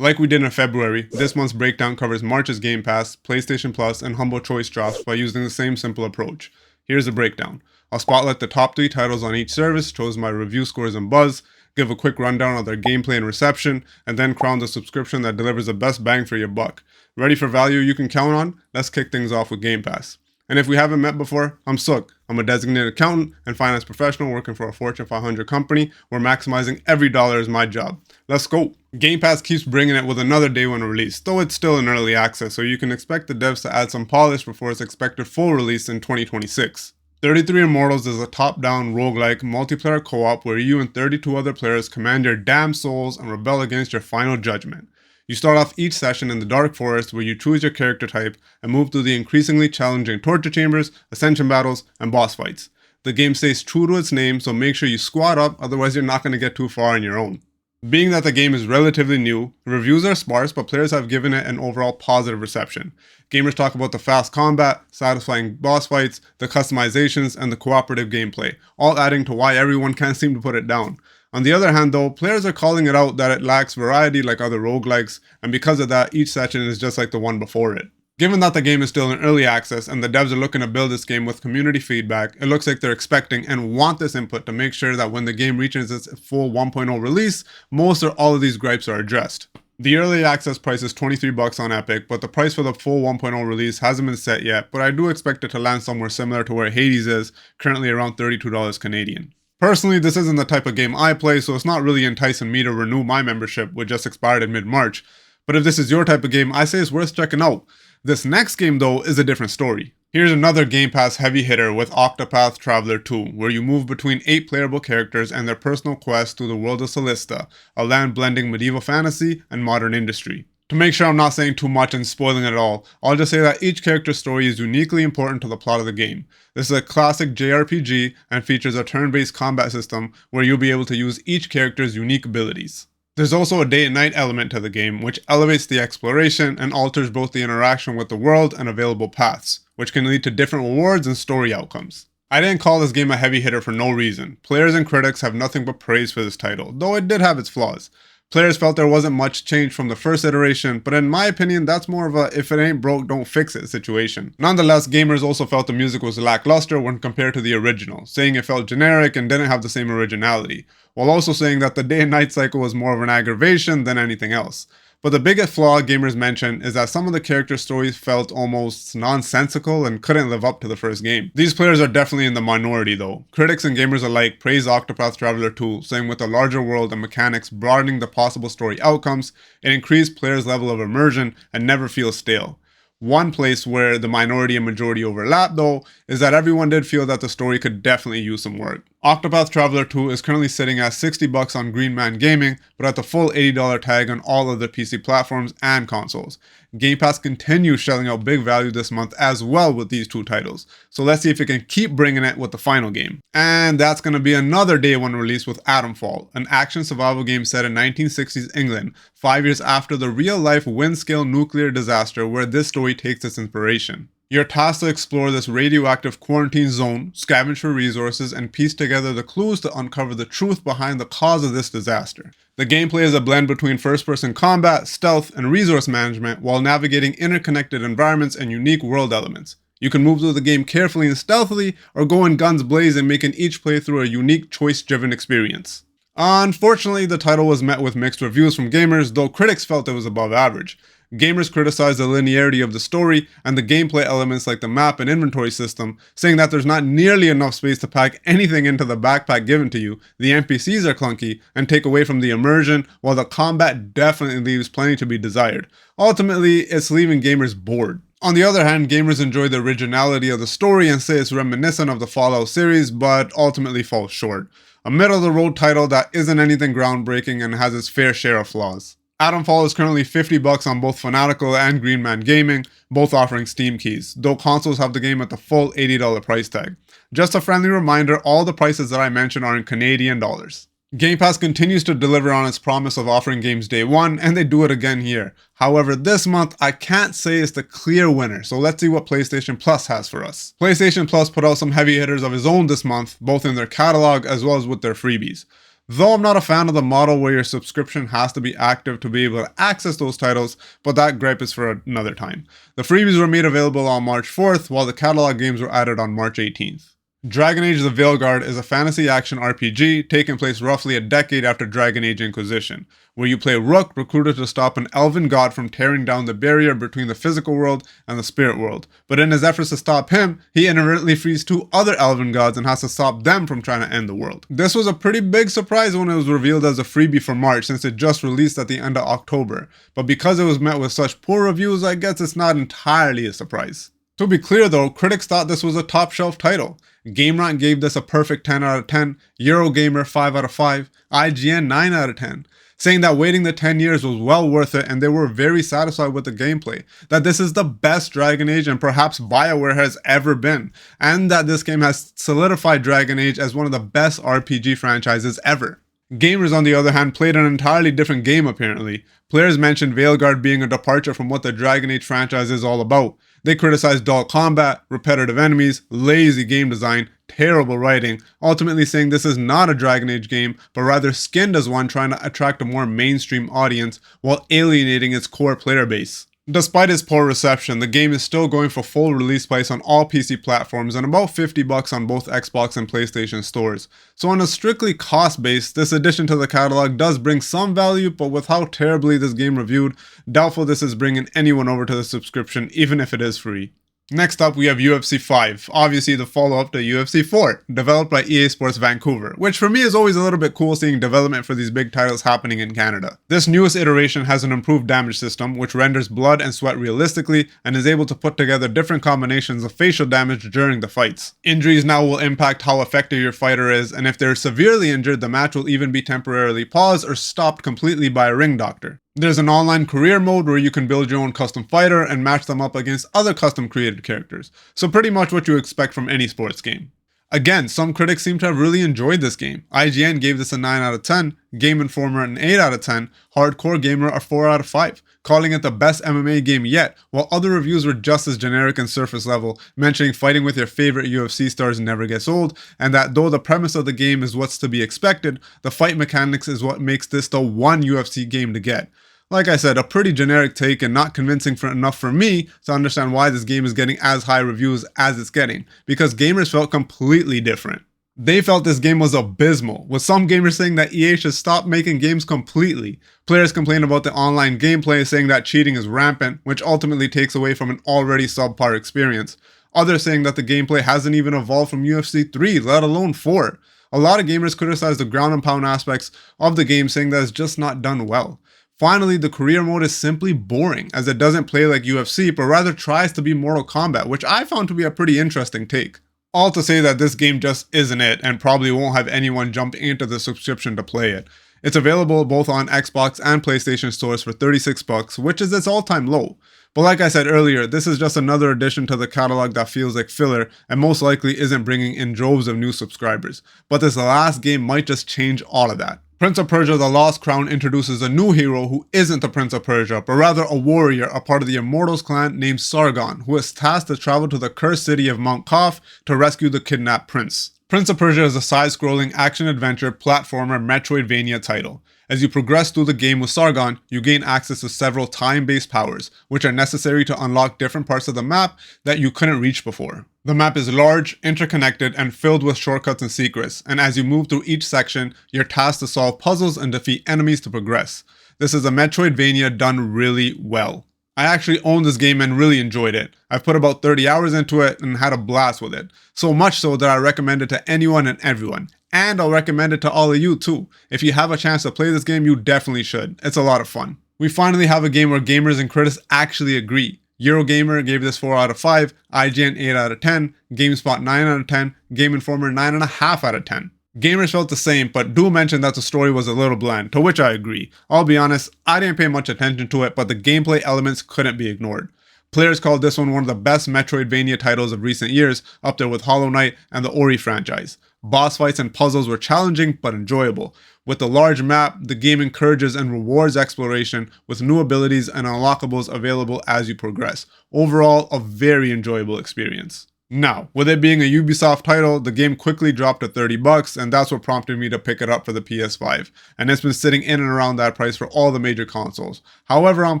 Like we did in February, this month's breakdown covers March's Game Pass, PlayStation Plus, and Humble Choice drops by using the same simple approach. Here's the breakdown. I'll spotlight the top 3 titles on each service, chosen by review scores and buzz, give a quick rundown of their gameplay and reception, and then crown the subscription that delivers the best bang for your buck. Ready for value you can count on? Let's kick things off with Game Pass. And if we haven't met before, I'm Suk. I'm a designated accountant and finance professional working for a Fortune 500 company where maximizing every dollar is my job. Let's go. Game Pass keeps bringing it with another day one release, though it's still in early access, so you can expect the devs to add some polish before its expected full release in 2026. 33 Immortals is a top-down roguelike multiplayer co-op where you and 32 other players command your damned souls and rebel against your final judgment. You start off each session in the Dark Forest where you choose your character type and move through the increasingly challenging torture chambers, ascension battles, and boss fights. The game stays true to its name, so make sure you squad up, otherwise you're not going to get too far on your own. Being that the game is relatively new, reviews are sparse, but players have given it an overall positive reception. Gamers talk about the fast combat, satisfying boss fights, the customizations, and the cooperative gameplay, all adding to why everyone can't seem to put it down. On the other hand though, players are calling it out that it lacks variety like other roguelikes, and because of that, each session is just like the one before it. Given that the game is still in early access and the devs are looking to build this game with community feedback, it looks like they're expecting and want this input to make sure that when the game reaches its full 1.0 release, most or all of these gripes are addressed. The early access price is $23 on Epic, but the price for the full 1.0 release hasn't been set yet, but I do expect it to land somewhere similar to where Hades is, currently around $32 Canadian. Personally, this isn't the type of game I play, so it's not really enticing me to renew my membership, which just expired in mid-March. But if this is your type of game, I say it's worth checking out. This next game though is a different story. Here's another Game Pass heavy hitter with Octopath Traveler 2, where you move between 8 playable characters and their personal quests through the world of Celesta, a land blending medieval fantasy and modern industry. To make sure I'm not saying too much and spoiling it all, I'll just say that each character's story is uniquely important to the plot of the game. This is a classic JRPG and features a turn-based combat system where you'll be able to use each character's unique abilities. There's also a day and night element to the game, which elevates the exploration and alters both the interaction with the world and available paths, which can lead to different rewards and story outcomes. I didn't call this game a heavy hitter for no reason. Players and critics have nothing but praise for this title, though it did have its flaws. Players felt there wasn't much change from the first iteration, but in my opinion, that's more of a if it ain't broke, don't fix it situation. Nonetheless, gamers also felt the music was lackluster when compared to the original, saying it felt generic and didn't have the same originality, while also saying that the day and night cycle was more of an aggravation than anything else. But the biggest flaw gamers mention is that some of the character stories felt almost nonsensical and couldn't live up to the first game. These players are definitely in the minority though. Critics and gamers alike praise Octopath Traveler 2, saying with a larger world and mechanics broadening the possible story outcomes, it increased players' level of immersion and never feels stale. One place where the minority and majority overlap though, is that everyone did feel that the story could definitely use some work. Octopath Traveler 2 is currently sitting at $60 on Green Man Gaming, but at the full $80 tag on all other PC platforms and consoles. Game Pass continues shelling out big value this month as well with these 2 titles, so let's see if it can keep bringing it with the final game. And that's going to be another day 1 release with Atomfall, an action survival game set in 1960s England, 5 years after the real-life Windscale nuclear disaster where this story takes its inspiration. You're tasked to explore this radioactive quarantine zone, scavenge for resources, and piece together the clues to uncover the truth behind the cause of this disaster. The gameplay is a blend between first-person combat, stealth, and resource management while navigating interconnected environments and unique world elements. You can move through the game carefully and stealthily, or go in guns blazing, making each playthrough a unique choice-driven experience. Unfortunately, the title was met with mixed reviews from gamers, though critics felt it was above average. Gamers criticized the linearity of the story and the gameplay elements like the map and inventory system, saying that there's not nearly enough space to pack anything into the backpack given to you, the NPCs are clunky and take away from the immersion, while the combat definitely leaves plenty to be desired. Ultimately, it's leaving gamers bored. On the other hand, gamers enjoy the originality of the story and say it's reminiscent of the Fallout series, but ultimately falls short. A middle-of-the-road title that isn't anything groundbreaking and has its fair share of flaws. Atomfall is currently $50 on both Fanatical and Green Man Gaming, both offering Steam keys, though consoles have the game at the full $80 price tag. Just a friendly reminder, all the prices that I mentioned are in Canadian dollars. Game Pass continues to deliver on its promise of offering games day 1, and they do it again here. However, this month, I can't say it's the clear winner, so let's see what PlayStation Plus has for us. PlayStation Plus put out some heavy hitters of its own this month, both in their catalog as well as with their freebies. Though I'm not a fan of the model where your subscription has to be active to be able to access those titles, but that gripe is for another time. The freebies were made available on March 4th, while the catalog games were added on March 18th. Dragon Age the Veilguard is a fantasy action RPG taking place roughly a decade after Dragon Age Inquisition, where you play Rook recruited to stop an elven god from tearing down the barrier between the physical world and the spirit world. But in his efforts to stop him, he inadvertently frees two other elven gods and has to stop them from trying to end the world. This was a pretty big surprise when it was revealed as a freebie for March, since it just released at the end of October. But because it was met with such poor reviews, I guess it's not entirely a surprise. To be clear though, critics thought this was a top shelf title. GameRant gave this a perfect 10 out of 10, Eurogamer 5 out of 5, IGN 9 out of 10, saying that waiting the 10 years was well worth it and they were very satisfied with the gameplay, that this is the best Dragon Age and perhaps BioWare has ever been, and that this game has solidified Dragon Age as one of the best RPG franchises ever. Gamers, on the other hand, played an entirely different game apparently. Players mentioned Veilguard being a departure from what the Dragon Age franchise is all about. They criticized dull combat, repetitive enemies, lazy game design, terrible writing, ultimately saying this is not a Dragon Age game, but rather skinned as one trying to attract a more mainstream audience while alienating its core player base. Despite its poor reception, the game is still going for full release price on all PC platforms and about $50 on both Xbox and PlayStation stores. So on a strictly cost base, this addition to the catalog does bring some value, but with how terribly this game reviewed, doubtful this is bringing anyone over to the subscription even if it is free. Next up, we have UFC 5, obviously the follow-up to UFC 4, developed by EA Sports Vancouver, which for me is always a little bit cool seeing development for these big titles happening in Canada. This newest iteration has an improved damage system, which renders blood and sweat realistically, and is able to put together different combinations of facial damage during the fights. Injuries now will impact how effective your fighter is, and if they're severely injured, the match will even be temporarily paused or stopped completely by a ring doctor. There's an online career mode where you can build your own custom fighter and match them up against other custom created characters, so pretty much what you expect from any sports game. Again, some critics seem to have really enjoyed this game. IGN gave this a 9 out of 10, Game Informer an 8 out of 10, Hardcore Gamer a 4 out of 5, calling it the best MMA game yet, while other reviews were just as generic and surface level, mentioning fighting with your favorite UFC stars never gets old, and that though the premise of the game is what's to be expected, the fight mechanics is what makes this the one UFC game to get. Like I said, a pretty generic take and not convincing enough for me to understand why this game is getting as high reviews as it's getting, because gamers felt completely different. They felt this game was abysmal, with some gamers saying that EA should stop making games completely. Players complained about the online gameplay, saying that cheating is rampant, which ultimately takes away from an already subpar experience. Others saying that the gameplay hasn't even evolved from UFC 3, let alone 4. A lot of gamers criticized the ground and pound aspects of the game, saying that it's just not done well. Finally, the career mode is simply boring, as it doesn't play like UFC, but rather tries to be Mortal Kombat, which I found to be a pretty interesting take. All to say that this game just isn't it, and probably won't have anyone jump into the subscription to play it. It's available both on Xbox and PlayStation stores for $36, which is its all-time low. But like I said earlier, this is just another addition to the catalog that feels like filler, and most likely isn't bringing in droves of new subscribers. But this last game might just change all of that. Prince of Persia: The Lost Crown introduces a new hero who isn't the Prince of Persia, but rather a warrior, a part of the Immortals clan named Sargon, who is tasked to travel to the cursed city of Mount Kof to rescue the kidnapped prince. Prince of Persia is a side-scrolling action-adventure platformer Metroidvania title. As you progress through the game with Sargon, you gain access to several time-based powers, which are necessary to unlock different parts of the map that you couldn't reach before. The map is large, interconnected, and filled with shortcuts and secrets, and as you move through each section, you're tasked to solve puzzles and defeat enemies to progress. This is a Metroidvania done really well. I actually own this game and really enjoyed it. I've put about 30 hours into it and had a blast with it. So much so that I recommend it to anyone and everyone. And I'll recommend it to all of you too. If you have a chance to play this game, you definitely should. It's a lot of fun. We finally have a game where gamers and critics actually agree. Eurogamer gave this 4 out of 5, IGN 8 out of 10, GameSpot 9 out of 10, Game Informer 9.5 out of 10. Gamers felt the same, but do mention that the story was a little bland, to which I agree. I'll be honest, I didn't pay much attention to it, but the gameplay elements couldn't be ignored. Players called this one of the best Metroidvania titles of recent years, up there with Hollow Knight and the Ori franchise. Boss fights and puzzles were challenging but enjoyable. With the large map, the game encourages and rewards exploration with new abilities and unlockables available as you progress. Overall, a very enjoyable experience. Now, with it being a Ubisoft title, the game quickly dropped to $30, and that's what prompted me to pick it up for the PS5, and it's been sitting in and around that price for all the major consoles. However, on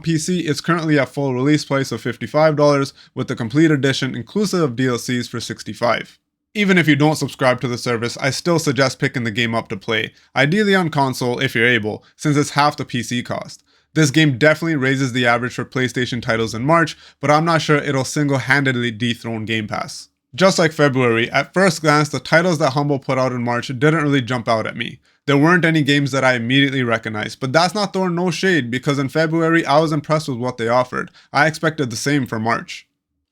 PC, it's currently at full release price of $55, with the complete edition inclusive of DLCs for $65. Even if you don't subscribe to the service, I still suggest picking the game up to play, ideally on console if you're able, since it's half the PC cost. This game definitely raises the average for PlayStation titles in March, but I'm not sure it'll single-handedly dethrone Game Pass. Just like February, at first glance, the titles that Humble put out in March didn't really jump out at me. There weren't any games that I immediately recognized, but that's not throwing no shade because in February I was impressed with what they offered. I expected the same for March.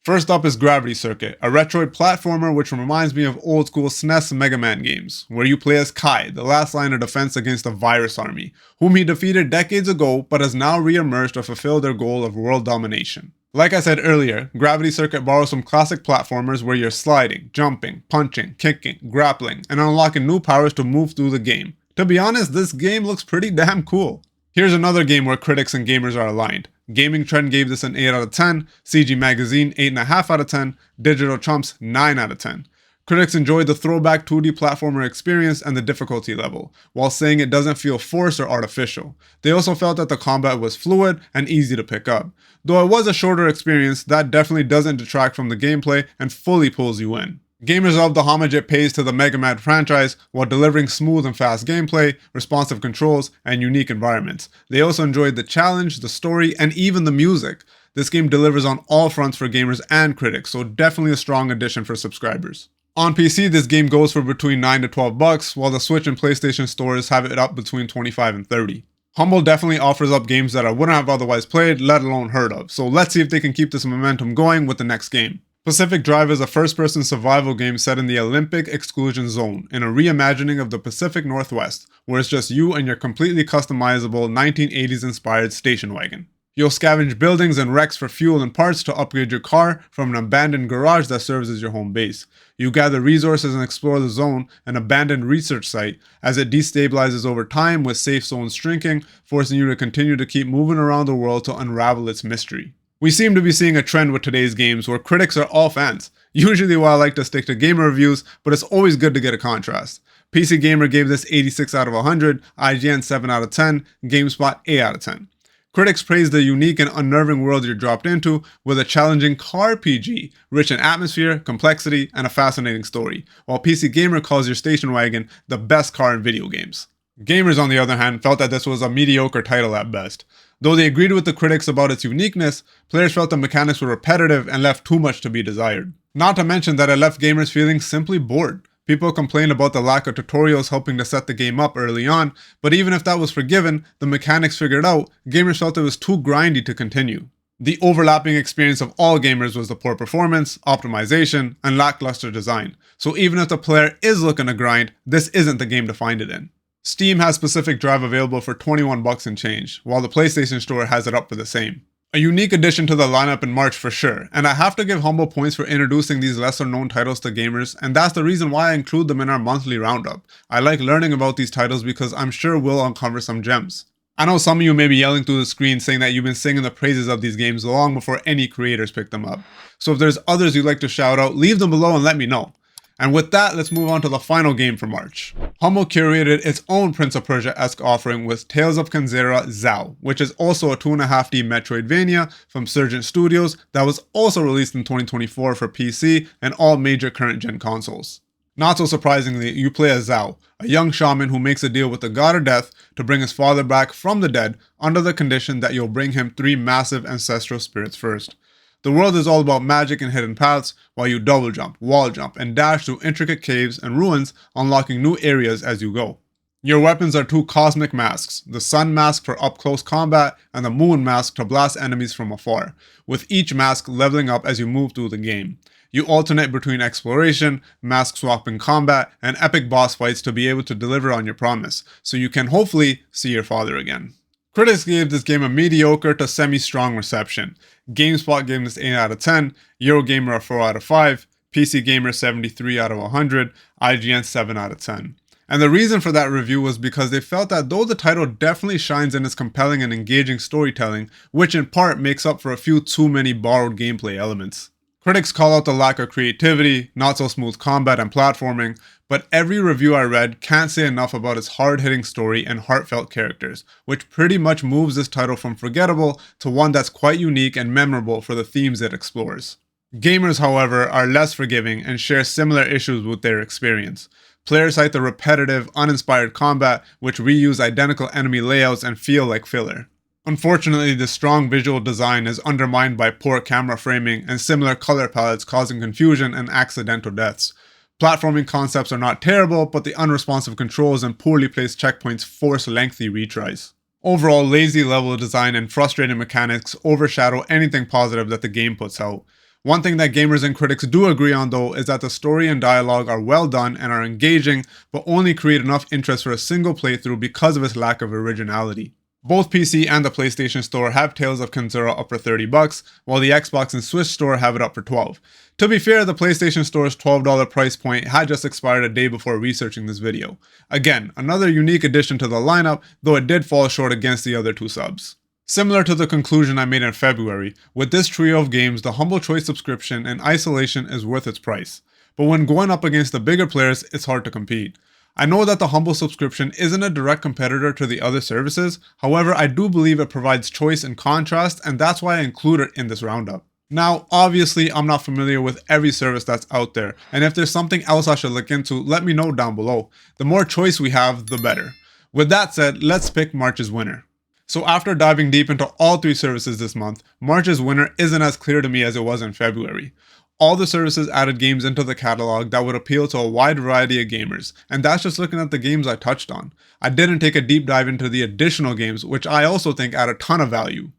First up is Gravity Circuit, a Retroid platformer which reminds me of old school SNES Mega Man games, where you play as Kai, the last line of defense against a virus army, whom he defeated decades ago but has now re-emerged to fulfill their goal of world domination. Like I said earlier, Gravity Circuit borrows from classic platformers where you're sliding, jumping, punching, kicking, grappling, and unlocking new powers to move through the game. To be honest, this game looks pretty damn cool. Here's another game where critics and gamers are aligned. Gaming Trend gave this an 8 out of 10, CG Magazine 8.5 out of 10, Digital Chumps 9 out of 10. Critics enjoyed the throwback 2D platformer experience and the difficulty level, while saying it doesn't feel forced or artificial. They also felt that the combat was fluid and easy to pick up. Though it was a shorter experience, that definitely doesn't detract from the gameplay and fully pulls you in. Gamers love the homage it pays to the Mega Man franchise while delivering smooth and fast gameplay, responsive controls, and unique environments. They also enjoyed the challenge, the story, and even the music. This game delivers on all fronts for gamers and critics, so definitely a strong addition for subscribers. On PC, this game goes for between $9 to $12, while the Switch and PlayStation stores have it up between $25 and $30. Humble definitely offers up games that I wouldn't have otherwise played, let alone heard of, so let's see if they can keep this momentum going with the next game. Pacific Drive is a first-person survival game set in the Olympic exclusion zone, in a reimagining of the Pacific Northwest, where it's just you and your completely customizable 1980s-inspired station wagon. You'll scavenge buildings and wrecks for fuel and parts to upgrade your car from an abandoned garage that serves as your home base. You gather resources and explore the zone, an abandoned research site, as it destabilizes over time with safe zones shrinking, forcing you to continue to keep moving around the world to unravel its mystery. We seem to be seeing a trend with today's games where critics are all fans. Usually I like to stick to gamer reviews, but it's always good to get a contrast. PC Gamer gave this 86 out of 100, IGN 7 out of 10, GameSpot 8 out of 10. Critics praise the unique and unnerving world you're dropped into with a challenging car RPG, rich in atmosphere, complexity, and a fascinating story, while PC Gamer calls your station wagon the best car in video games. Gamers, on the other hand, felt that this was a mediocre title at best. Though they agreed with the critics about its uniqueness, players felt the mechanics were repetitive and left too much to be desired. Not to mention that it left gamers feeling simply bored. People complained about the lack of tutorials helping to set the game up early on, but even if that was forgiven, the mechanics figured out, gamers felt it was too grindy to continue. The overlapping experience of all gamers was the poor performance, optimization, and lackluster design. So even if the player is looking to grind, this isn't the game to find it in. Steam has Pacific Drive available for $21 and change, while the PlayStation Store has it up for the same. A unique addition to the lineup in March for sure, and I have to give Humble points for introducing these lesser known titles to gamers, and that's the reason why I include them in our monthly roundup. I like learning about these titles because I'm sure we'll uncover some gems. I know some of you may be yelling through the screen saying that you've been singing the praises of these games long before any creators pick them up. So if there's others you'd like to shout out, leave them below and let me know. And with that, let's move on to the final game for March. Humble curated its own Prince of Persia-esque offering with Tales of Kenzera Zao, which is also a 2.5D Metroidvania from Surgent Studios that was also released in 2024 for PC and all major current-gen consoles. Not so surprisingly, you play as Zao, a young shaman who makes a deal with the god of death to bring his father back from the dead under the condition that you'll bring him 3 massive ancestral spirits first. The world is all about magic and hidden paths, while you double jump, wall jump, and dash through intricate caves and ruins, unlocking new areas as you go. Your weapons are 2 cosmic masks, the sun mask for up-close combat and the moon mask to blast enemies from afar, with each mask leveling up as you move through the game. You alternate between exploration, mask swapping combat, and epic boss fights to be able to deliver on your promise, so you can hopefully see your father again. Critics gave this game a mediocre to semi-strong reception. GameSpot gave this 8 out of 10, Eurogamer a 4 out of 5, PC Gamer 73 out of 100, IGN 7 out of 10. And the reason for that review was because they felt that though the title definitely shines in its compelling and engaging storytelling, which in part makes up for a few too many borrowed gameplay elements. Critics call out the lack of creativity, not so smooth combat and platforming, but every review I read can't say enough about its hard-hitting story and heartfelt characters, which pretty much moves this title from forgettable to one that's quite unique and memorable for the themes it explores. Gamers, however, are less forgiving and share similar issues with their experience. Players cite the repetitive, uninspired combat, which reuse identical enemy layouts and feel like filler. Unfortunately, the strong visual design is undermined by poor camera framing and similar color palettes causing confusion and accidental deaths. Platforming concepts are not terrible, but the unresponsive controls and poorly placed checkpoints force lengthy retries. Overall, lazy level design and frustrating mechanics overshadow anything positive that the game puts out. One thing that gamers and critics do agree on though is that the story and dialogue are well done and are engaging, but only create enough interest for a single playthrough because of its lack of originality. Both PC and the PlayStation Store have Tales of Kenzera up for $30, while the Xbox and Switch Store have it up for $12. To be fair, the PlayStation Store's $12 price point had just expired a day before researching this video. Again, another unique addition to the lineup, though it did fall short against the other two subs. Similar to the conclusion I made in February, with this trio of games, the Humble Choice subscription in isolation is worth its price. But when going up against the bigger players, it's hard to compete. I know that the Humble subscription isn't a direct competitor to the other services, however I do believe it provides choice and contrast, and that's why I include it in this roundup. Now, obviously I'm not familiar with every service that's out there, and if there's something else I should look into, let me know down below. The more choice we have, the better. With that said, let's pick March's winner. So after diving deep into all three services this month, March's winner isn't as clear to me as it was in February. All the services added games into the catalog that would appeal to a wide variety of gamers, and that's just looking at the games I touched on. I didn't take a deep dive into the additional games, which I also think add a ton of value.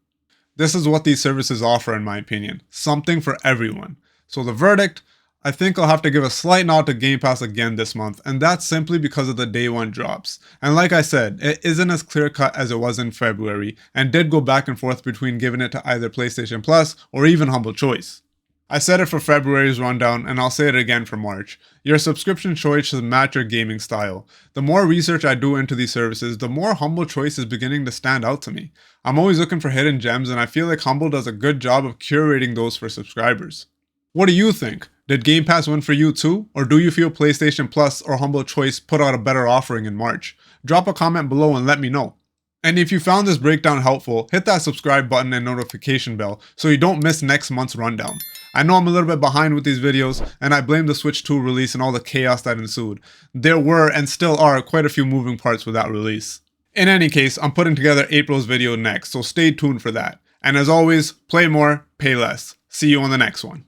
This is what these services offer in my opinion, something for everyone. So the verdict, I think I'll have to give a slight nod to Game Pass again this month, and that's simply because of the day one drops. And like I said, it isn't as clear cut as it was in February, and did go back and forth between giving it to either PlayStation Plus or even Humble Choice. I said it for February's rundown, and I'll say it again for March. Your subscription choice should match your gaming style. The more research I do into these services, the more Humble Choice is beginning to stand out to me. I'm always looking for hidden gems, and I feel like Humble does a good job of curating those for subscribers. What do you think? Did Game Pass win for you too? Or do you feel PlayStation Plus or Humble Choice put out a better offering in March? Drop a comment below and let me know. And if you found this breakdown helpful, hit that subscribe button and notification bell so you don't miss next month's rundown. I know I'm a little bit behind with these videos, and I blame the Switch 2 release and all the chaos that ensued. There were, and still are, quite a few moving parts with that release. In any case, I'm putting together April's video next, so stay tuned for that. And as always, play more, pay less. See you on the next one.